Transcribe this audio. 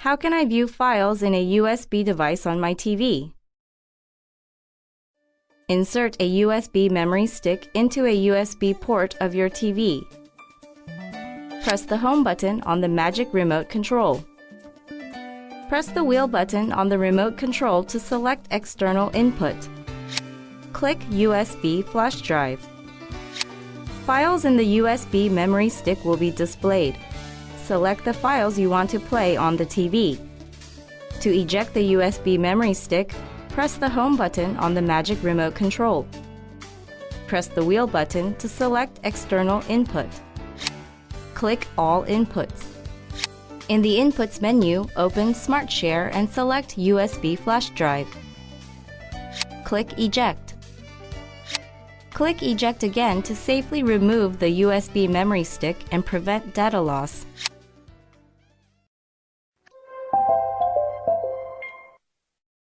How can I view files in a USB device on my TV? Insert a USB memory stick into a USB port of your TV. Press the Home button on the Magic Remote Control. Press the Wheel button on the remote control to select external input. Click USB flash drive. Files in the USB memory stick will be displayed. Select the files you want to play on the TV. To eject the USB memory stick, press the Home button on the Magic Remote Control. Press the Wheel button to select external input. Click All Inputs. In the Inputs menu, open Smart Share and select USB flash drive. Click Eject. Click Eject again to safely remove the USB memory stick and prevent data loss.